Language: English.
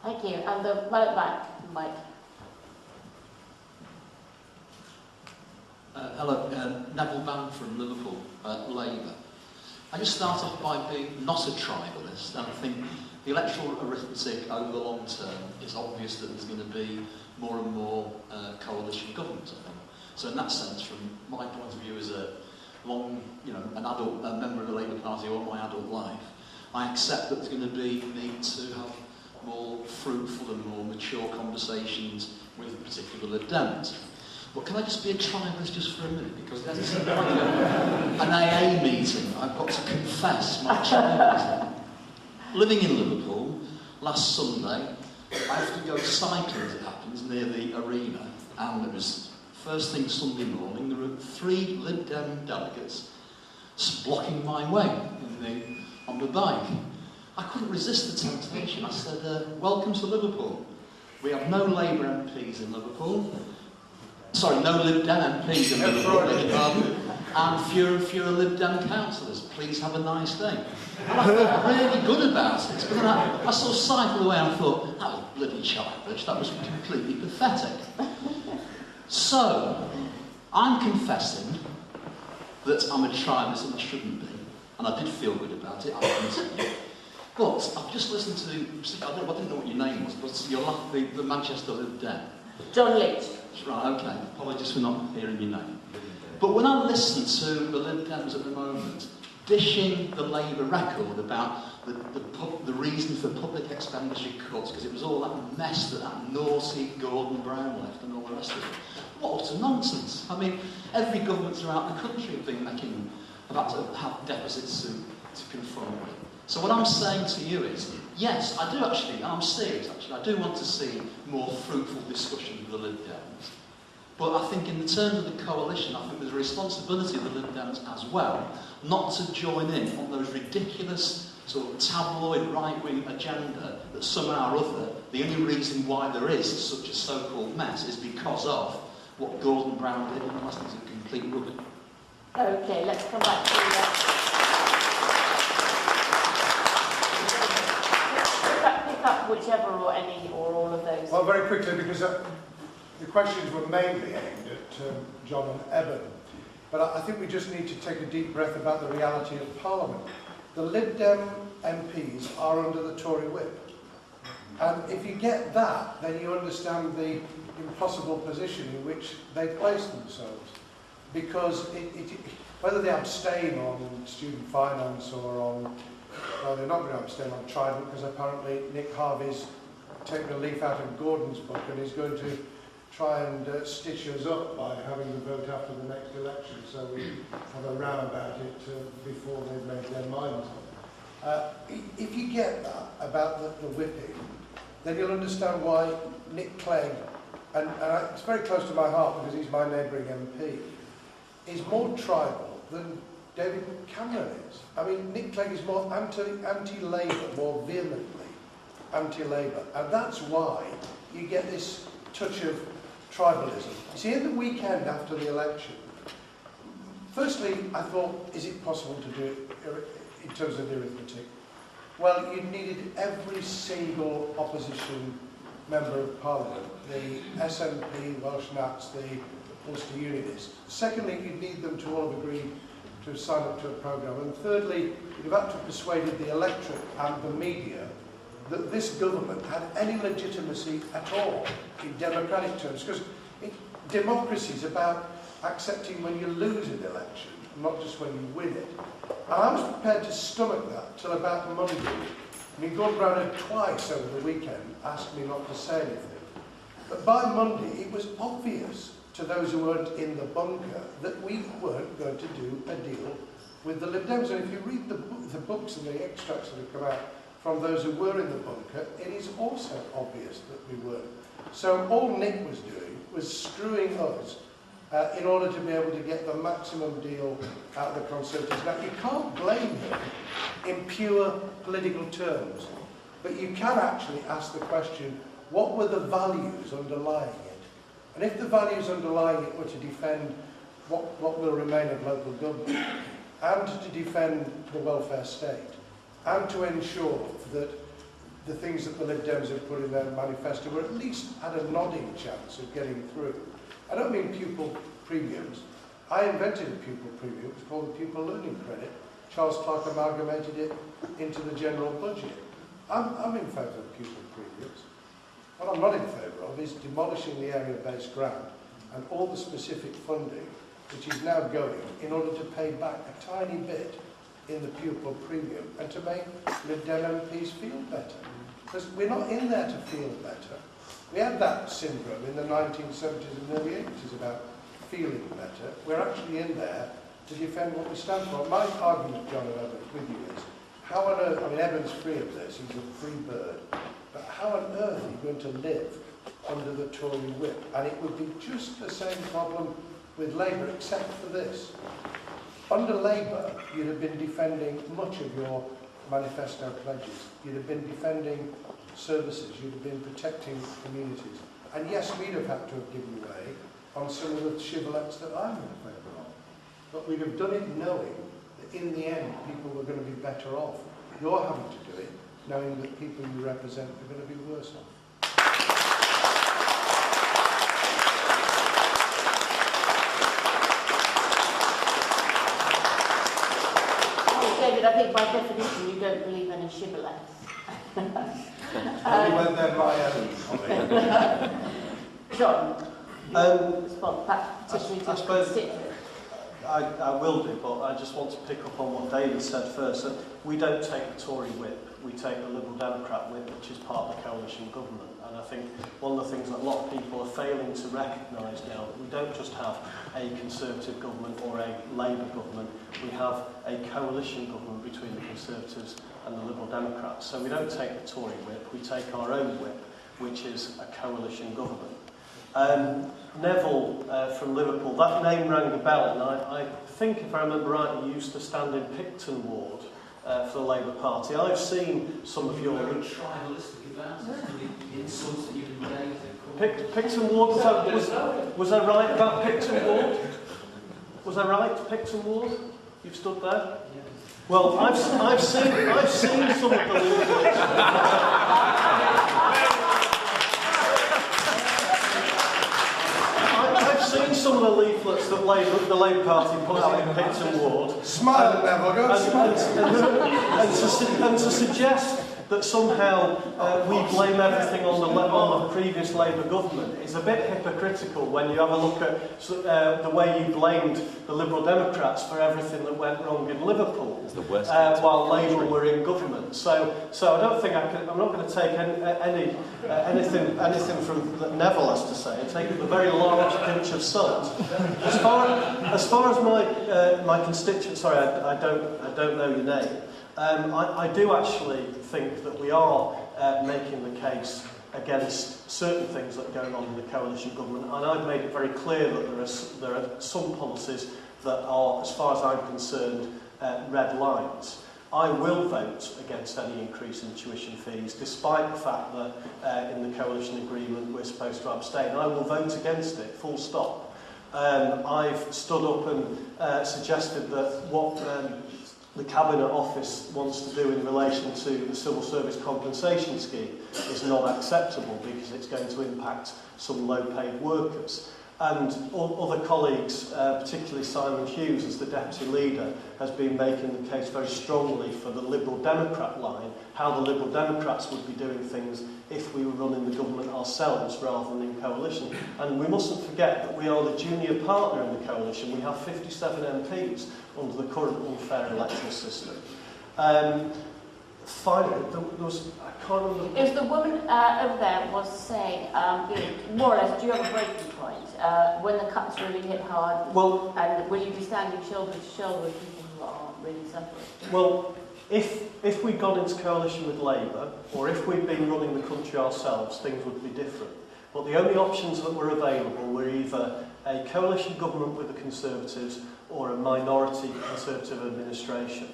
Thank you. And the right back, Mike. Hello, Neville Mann from Liverpool, Labour. I just start off by being not a tribalist, and I think the electoral arithmetic over the long term is obvious that there's going to be more and more coalition governments, I think. So in that sense, from my point of view as a long, an adult member of the Labour Party all my adult life, I accept that there's going to be need to have more fruitful and more mature conversations with particular Lib Dems. But can I just be a tribalist just for a minute? Because it's like an AA meeting. I've got to confess my tribalism. Living in Liverpool, last Sunday, I have to go cycling, as it happens, near the arena. And it was first thing Sunday morning, there were 3 Lib Dem delegates blocking my way on the bike. I couldn't resist the temptation. I said, welcome to Liverpool. We have no Labour MPs in Liverpool. Sorry, no Lib Dem MPs in Liverpool, and fewer Lib Dem councillors. Please have a nice day. And I felt really good about it. But then I sort of cycled away and I thought, that was bloody childish, that was completely pathetic. So, I'm confessing that I'm a tribalist and I shouldn't be. And I did feel good about it, I'll continue. But I've just listened to, I didn't know what your name was, but the Manchester Lib Dem. John Leech. Right, okay. Apologies for not hearing your name. But when I listen to the Lib Dems at the moment, dishing the Labour record about the reason for public expenditure cuts, because it was all that mess that naughty Gordon Brown left and all the rest of it. What utter nonsense. I mean, every government throughout the country have been about to have deficits to confront with. So what I'm saying to you is, yes, I do actually, and I'm serious actually, I do want to see more fruitful discussion with the Lib Dems. But I think in terms of the coalition, I think there's a responsibility of the Lib Dems as well, not to join in on those ridiculous sort of tabloid right-wing agenda that somehow or other, the only reason why there is such a so-called mess is because of what Gordon Brown did, and I think it's a complete rubbish. Okay, let's come back to that. Pick up whichever or any or all of those. Well, very quickly, because the questions were mainly aimed at John and Eben. But I think we just need to take a deep breath about the reality of Parliament. The Lib Dem MPs are under the Tory whip. And if you get that, then you understand the impossible position in which they place themselves. Because whether they abstain on student finance or on... Well, they're not going to abstain on Trident, because apparently Nick Harvey's taken a leaf out of Gordon's book and is going to try and stitch us up by having the vote after the next election, so we have a row about it before they've made their minds up. If you get that about the whipping, then you'll understand why Nick Clegg, and it's very close to my heart because he's my neighbouring MP, is more tribal than David Cameron is. I mean, Nick Clegg is more anti-Labour, more vehemently anti-Labour, and that's why you get this touch of tribalism. You see, in the weekend after the election, firstly, I thought, is it possible to do it in terms of the arithmetic? Well, you needed every single opposition member of Parliament, the SNP, Welsh Nats, the Ulster Unionists. Secondly, you'd need them to all have agreed to sign up to a programme. And thirdly, you'd have had to have persuaded the electorate and the media that this government had any legitimacy at all in democratic terms. Because democracy is about accepting when you lose an election, not just when you win it. And I was prepared to stomach that till about Monday. I mean, Gordon Brown had twice over the weekend asked me not to say anything. But by Monday, it was obvious to those who weren't in the bunker that we weren't going to do a deal with the Lib Dems. And if you read the books and the extracts that have come out from those who were in the bunker, it is also obvious that we weren't. So all Nick was doing was screwing us in order to be able to get the maximum deal out of the Conservatives. Now, you can't blame him in pure political terms, but you can actually ask the question, what were the values underlying it? And if the values underlying it were to defend what will remain of local government, and to defend the welfare state, and to ensure that the things that the Lib Dems have put in their manifesto were at least had a nodding chance of getting through. I don't mean pupil premiums. I invented a pupil premium. It was called the Pupil Learning Credit. Charles Clarke amalgamated it into the general budget. I'm in favour of pupil premiums. What I'm not in favour of is demolishing the area-based grant and all the specific funding which is now going in order to pay back a tiny bit in the pupil premium and to make Lib Dem MPs feel better. Because we're not in there to feel better. We had that syndrome in the 1970s and early 80s about feeling better. We're actually in there to defend what we stand for. My argument, John and Evans, with you is, how on earth, I mean, Evans free of this, he's a free bird, but how on earth are you going to live under the Tory whip? And it would be just the same problem with Labour, except for this. Under Labour, you'd have been defending much of your manifesto pledges. You'd have been defending services. You'd have been protecting communities. And yes, we'd have had to have given way on some of the shibboleths that I'm in favour of. But we'd have done it knowing that in the end, people were going to be better off. You're having to do it knowing that people you represent are going to be worse off. David, I think by definition you don't believe any shibboleths. Only when they're my own. John, respond particularly to the constituent. I will do, but I just want to pick up on what David said first. That we don't take the Tory whip, we take the Liberal Democrat whip, which is part of the coalition government. And I think one of the things that a lot of people are failing to recognise now, that we don't just have a Conservative government or a Labour government, we have a coalition government between the Conservatives and the Liberal Democrats. So we don't take the Tory whip, we take our own whip, which is a coalition government. Neville from Liverpool, that name rang a bell, and I think, if I remember right, he used to stand in Picton Ward for the Labour Party. I've seen some of your... Very tribalistic about the insults that you've made. Picton Ward, was I right about Picton Ward? Was I right, Picton Ward? You've stood there? Yeah. Well, I've seen some of the leaflets. I've seen some of the leaflets that the Labour Party put out in Picton Ward. Smile, Neville, go and smile. And to suggest that somehow we blame everything on the previous Labour government is a bit hypocritical when you have a look at the way you blamed the Liberal Democrats for everything that went wrong in Liverpool while Labour were in government. So I don't think I'm not going to take anything from Neville has to say. I take it with a very large pinch of salt. As far as my constituent, sorry, I don't know your name. I do actually think that we are making the case against certain things that are going on in the coalition government, and I've made it very clear that there are some policies that are, as far as I'm concerned, red lines. I will vote against any increase in tuition fees, despite the fact that in the coalition agreement we're supposed to abstain. I will vote against it, full stop. I've stood up and suggested that what the Cabinet Office wants to do in relation to the Civil Service Compensation Scheme is not acceptable because it's going to impact some low-paid workers. And other colleagues, particularly Simon Hughes as the Deputy Leader, has been making the case very strongly for the Liberal Democrat line, how the Liberal Democrats would be doing things if we were running the government ourselves rather than in coalition. And we mustn't forget that we are the junior partner in the coalition. We have 57 MPs under the current unfair electoral system. Finally, there was, I can't remember... It was the woman over there was saying, more or less, do you have a breaking point? When the cuts really hit hard, well, and will you be standing shoulder to shoulder with people who are really suffering? Well, if we'd gone into coalition with Labour, or if we'd been running the country ourselves, things would be different. But the only options that were available were either a coalition government with the Conservatives or a minority Conservative administration.